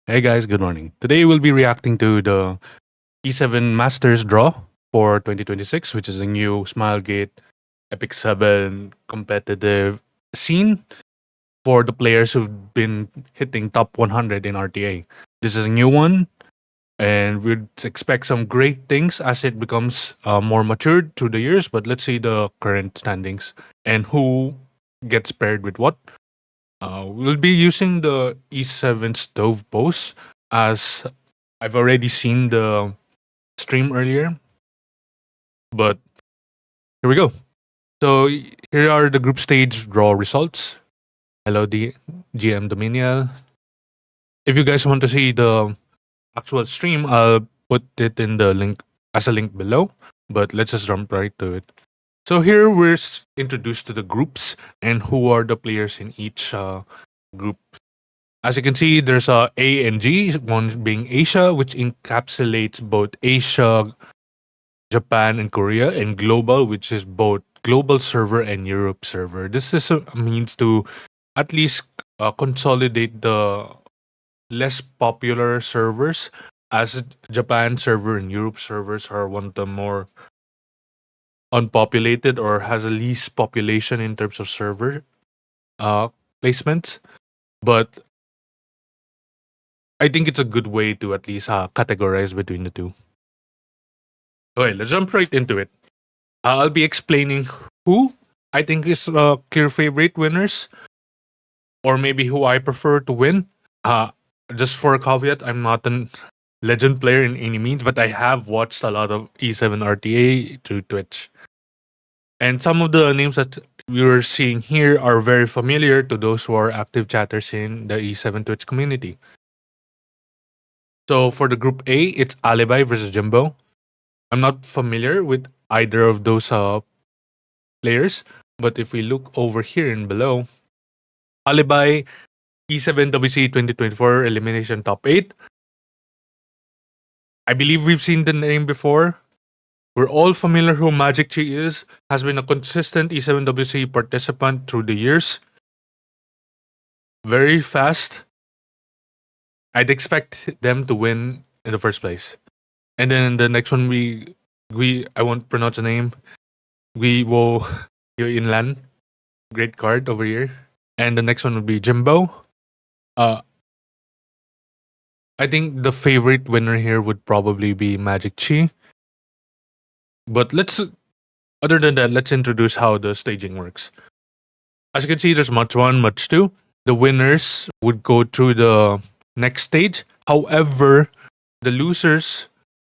Hey guys, good morning. Today we'll be reacting to the E7 Masters draw for 2026, which is a new Smilegate epicseven competitive scene for the players who've been hitting top 100 in RTA. This is a new one, and we'd expect some great things as it becomes more matured through the years. But let's see the current standings and who gets paired with what. We'll be using the E7 stove pose as I've already seen the stream earlier, but here we go. So here are the group stage draw results. Hello, GM Dominiel. If you guys want to see the actual stream, I'll put it in the link as a link below. But let's just jump right to it. So here we're introduced to the groups and who are the players in each group. As you can see, there's A and G, one being Asia, which encapsulates both Asia, Japan, and Korea, and global, which is both global server and Europe server. This is a means to at least consolidate the less popular servers, as Japan server and Europe servers are one of the more unpopulated or has the least population in terms of server uh, placements. But I think it's a good way to at least categorize between the two. Okay, let's jump right into it. I'll be explaining who I think is clear favorite winners, or maybe who I prefer to win. Uh, just for a caveat, I'm not a legend player in any means, but I have watched a lot of E7 RTA through Twitch. And some of the names that we're seeing here are very familiar to those who are active chatters in the E7 Twitch community. So for the group A, it's Alibi versus Jimbo. I'm not familiar with either of those players, but if we look over here and below, Alibi E7 WC 2024 Elimination Top 8. I believe we've seen the name before. We're all familiar who Magic Chi is, has been a consistent E7 WC participant through the years. Very fast. I'd expect them to win in the first place. And then the next one we I won't pronounce the name. We will Inlan. Great card over here. And the next one would be Jimbo. Uh I think the favorite winner here would probably be Magic Chi. But other than that, let's introduce how the staging works. As you can see, there's match one, match two. The winners would go through the next stage. However, the losers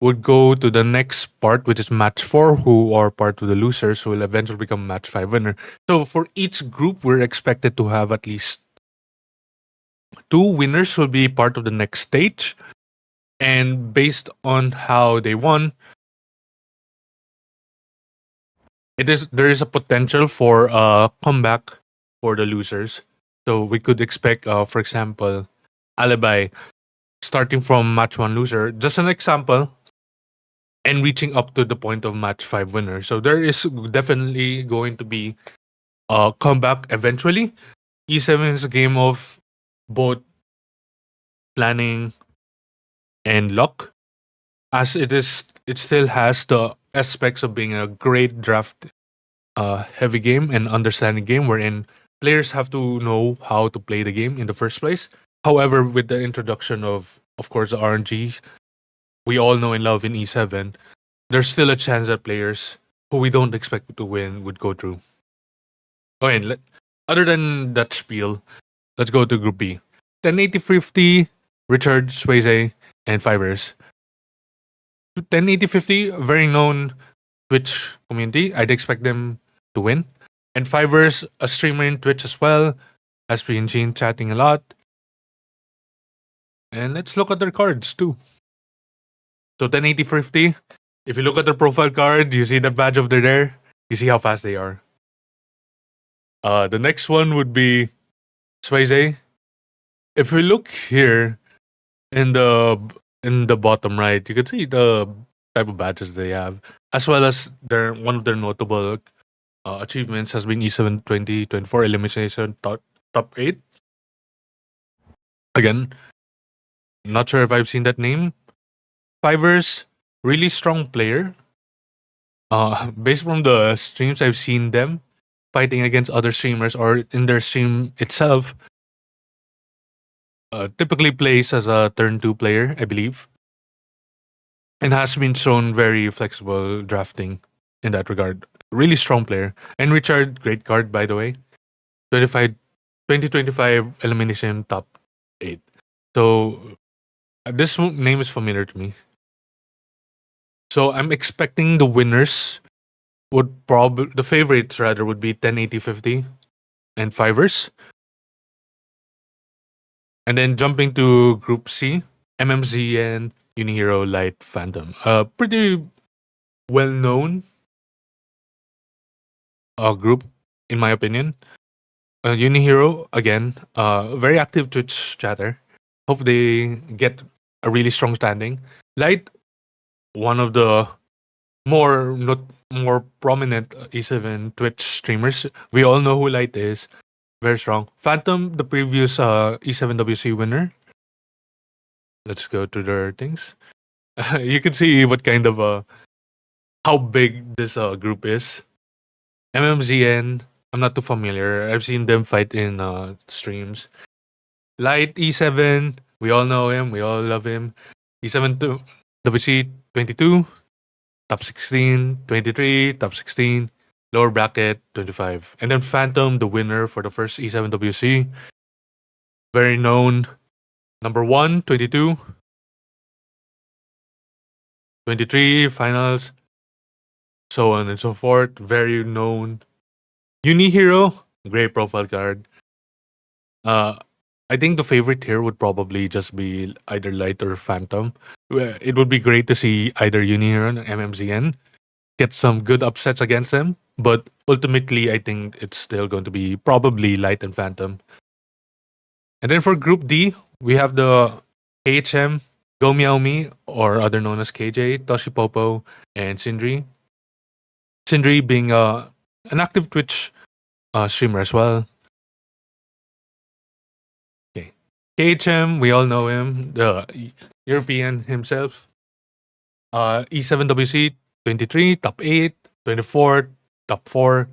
would go to the next part, which is match four, who are part of the losers, who will eventually become match five winner. So for each group, we're expected to have at least two winners who will be part of the next stage. And based on how they won, there is a potential for a comeback for the losers. So we could expect, for example, Alibi starting from match one loser, just an example, and reaching up to the point of match five winner. So there is definitely going to be a comeback eventually. E7 is a game of both planning and luck, as it still has the aspects of being a great draft heavy game and understanding game wherein players have to know how to play the game in the first place. However, with the introduction of course, the RNG we all know and love in E7, there's still a chance that players who we don't expect to win would go through. Okay, other than that spiel, let's go to Group B. 108050, Richard, Swayze, and Fivers. 108050, very known Twitch community. I'd expect them to win. And Fivers, a streamer in Twitch as well, has been seen chatting a lot. And let's look at their cards too. So 108050, if you look at their profile card, you see the badge of there. You see how fast they are. The next one would be Swayze. If we look here in the bottom right, you can see the type of badges they have, as well as one of their notable achievements has been E7 2024 Elimination top 8. Again, Not sure if I've seen that name. Fivers, really strong player. Based from the streams I've seen them fighting against other streamers or in their stream itself, typically plays as a turn two player, I believe, and has been shown very flexible drafting in that regard. Really strong player. And Richard, great card by the way. 25, 2025 elimination top 8. So this name is familiar to me. So I'm expecting the winners would probably, the favorites rather, would be 108050 and Fivers. And then jumping to Group C, MMZ and Unihero Light Phantom. Pretty well known group, in my opinion. Unihero, again, very active Twitch chatter. Hope they get a really strong standing. Light, one of the more prominent E7 Twitch streamers. We all know who Light is. Very strong. Phantom, the previous E7WC winner. Let's go to their things. You can see what kind of how big this group is. MMZN, I'm not too familiar. I've seen them fight in streams. Light E7, we all know him. We all love him. E7 to WC 22, top 16, 23, top 16, lower bracket 25. And then Phantom, the winner for the first E7 WC. Very known. Number 1, 22. 23 finals, so on and so forth. Very known. Unihero, great profile card. I think the favorite here would probably just be either Light or Phantom. It would be great to see either Unihero and MMZN get some good upsets against them, but ultimately, I think it's still going to be probably Light and Phantom. And then for Group D, we have the KHM, Go Meow Me, or other known as KJ, Toshipopo, and Sindri. Sindri being an active Twitch streamer as well. Okay. KHM, we all know him, the European himself. E7WC 23, top 8, 24, top 4,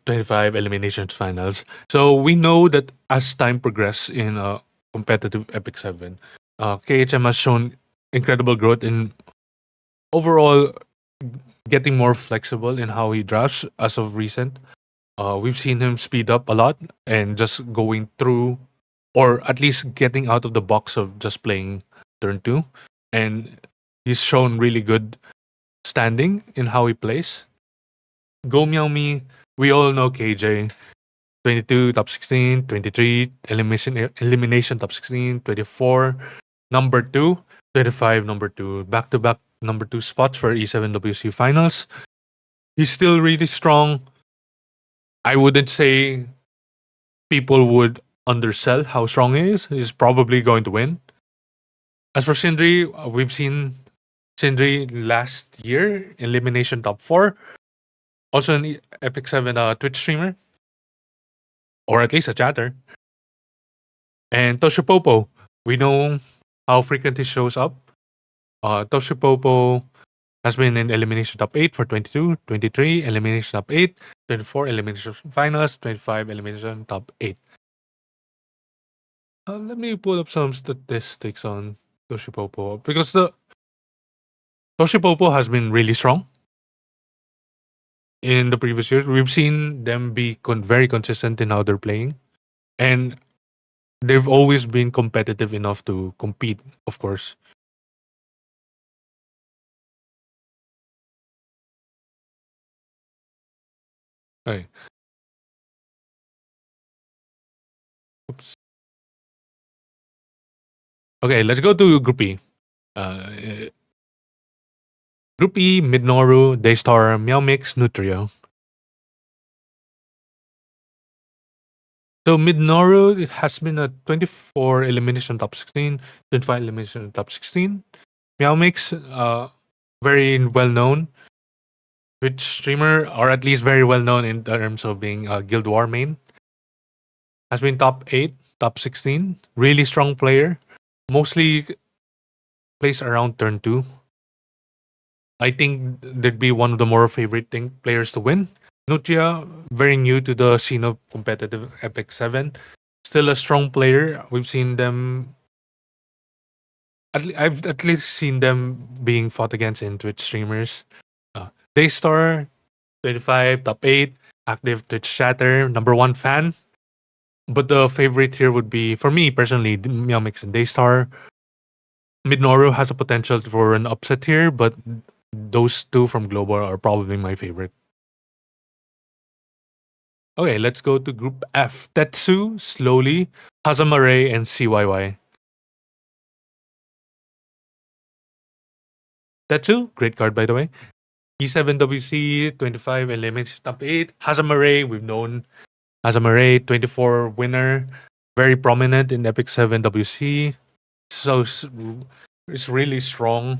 25 eliminations finals. So we know that as time progresses in competitive epicseven, KHM has shown incredible growth in overall getting more flexible in how he drafts as of recent. We've seen him speed up a lot and just going through, or at least getting out of the box of just playing turn 2. And he's shown really good standing in how he plays. Go Meow Me, we all know KJ. 22, top 16, 23, elimination top 16, 24, number 2, 25, number 2. Back to back number 2 spots for E7WC finals. He's still really strong. I wouldn't say people would undersell how strong he is. He's probably going to win. As for Sindri, we've seen Sindri last year, elimination top 4. Also an epicseven Twitch streamer. Or at least a chatter. And Toshipopo, we know how frequent he shows up. Toshipopo has been in elimination top 8 for 22, 23, elimination top 8, 24, elimination finals, 25, elimination top 8. Let me pull up some statistics on Toshipopo because the Toshipopo has been really strong in the previous years. We've seen them be very consistent in how they're playing, and they've always been competitive enough to compete, of course. Okay. Oops. Okay, let's go to Group E. Group E, Midnoru, Daystar, Meow Mix, Nutrio. So Midnoru has been a 24 elimination top 16, 25 elimination top 16. Meow Mix, very well known Twitch streamer, or at least very well known in terms of being a Guild War main. Has been top 8, top 16. Really strong player. mostly plays around turn 2. I think they'd be one of the more favorite players to win. Nutria, very new to the scene of competitive Epic 7. Still a strong player. We've seen them. I've at least seen them being fought against in Twitch streamers. Daystar, 25, top 8, active Twitch chatter, number 1 fan. But the favorite here would be, for me personally, Meowmix and Daystar. Minoru has a potential for an upset here, but those two from Global are probably my favorite. Okay, let's go to Group F. Tetsu, Slowly, Hazamare, and CYY. Tetsu, great card by the way. E7WC, 25, eliminates top 8. Hazamare, we've known Hazamare, 24 winner, very prominent in Epic 7 WC. So it's really strong.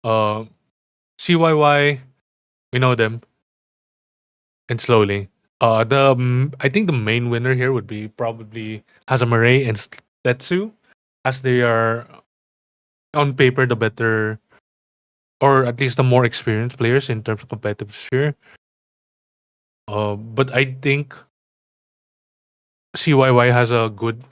CYY, we know them, and Slowly. I think the main winner here would be probably Hazamare and Tetsu, as they are on paper the better, or at least the more experienced players in terms of competitive sphere. But I think CYY has a good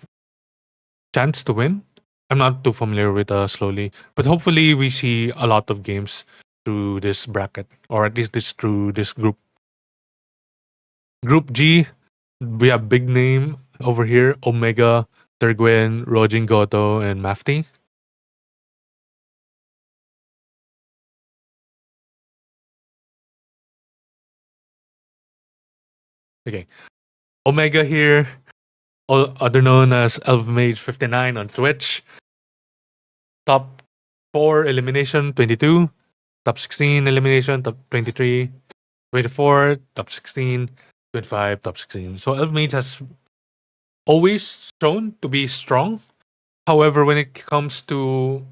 chance to win. I'm not too familiar with Slowly, but hopefully we see a lot of games through this bracket, or at least through this group. Group G, we have big name over here: Omega, Terguen, Rojin Goto, and Mafti. Okay, Omega here, other known as ElfMage59 on Twitch. Top 4 elimination 22, top 16 elimination, top 23, 24, top 16, 25, top 16. So ElfMage has always shown to be strong. However, when it comes to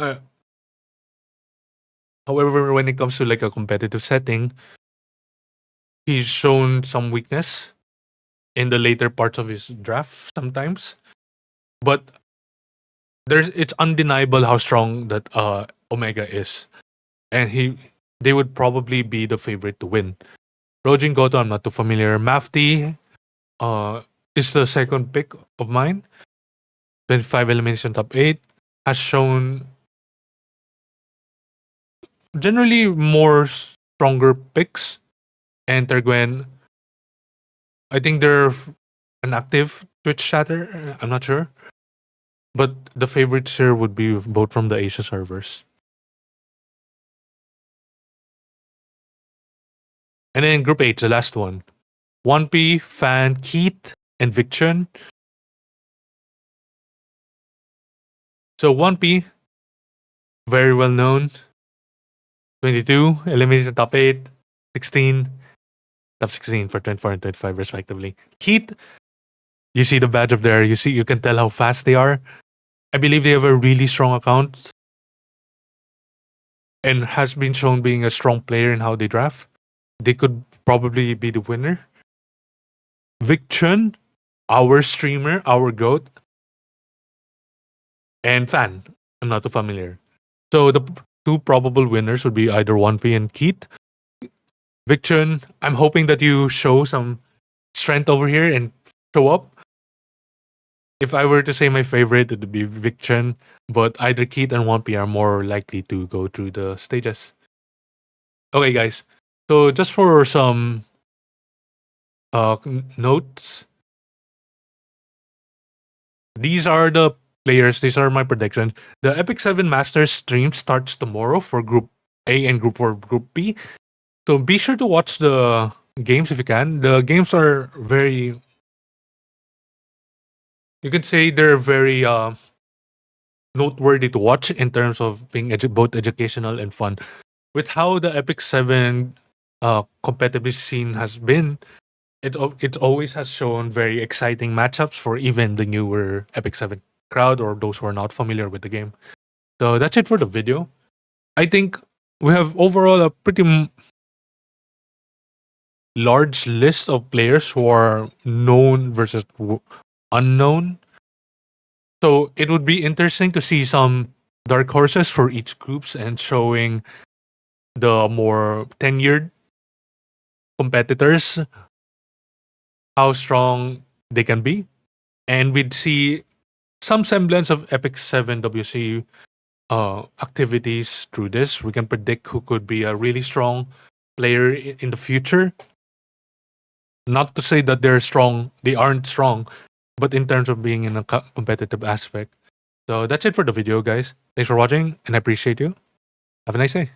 uh, like a competitive setting, he's shown some weakness in the later parts of his draft sometimes. But it's undeniable how strong that Omega is, and they would probably be the favorite to win. Rojin Goto, I'm not too familiar. Mafti uh, is the second pick of mine. 25 elimination top 8 has shown generally more stronger picks. And Terguen, I think they're an active Twitch chatter. I'm not sure. But the favorites here would be both from the Asia servers. And then Group H, the last one. 1P, Fan, Keith, and Victron. So 1P, very well known. 22, elimination top 8, 16, top 16 for 24 and 25 respectively. Keith, you see the badge up there. You can tell how fast they are. I believe they have a really strong account and has been shown being a strong player in how they draft. They could probably be the winner. Victron, our streamer, our GOAT, and Fan. I'm not too familiar. So the two probable winners would be either 1P and Keith. Victron, I'm hoping that you show some strength over here and show up. If I were to say my favorite, it would be Victron, but either Keith and 1P are more likely to go through the stages. Okay, guys. So just for some notes, these are the players. These are my predictions. The Epic 7 Masters stream starts tomorrow for Group A and Group B. So be sure to watch the games if you can. The games are very, you could say they're very noteworthy to watch in terms of being both educational and fun. With how the Epic 7 competitive scene has been, it always has shown very exciting matchups for even the newer Epic 7 crowd or those who are not familiar with the game. So that's it for the video. I think we have overall a pretty large list of players who are known versus unknown. So it would be interesting to see some dark horses for each groups and showing the more tenured competitors how strong they can be. And we'd see some semblance of Epic 7 WC activities through this. We can predict who could be a really strong player in the future. Not to say that they're strong, they aren't strong, but in terms of being in a competitive aspect. So that's it for the video, guys. Thanks for watching, and I appreciate you. Have a nice day.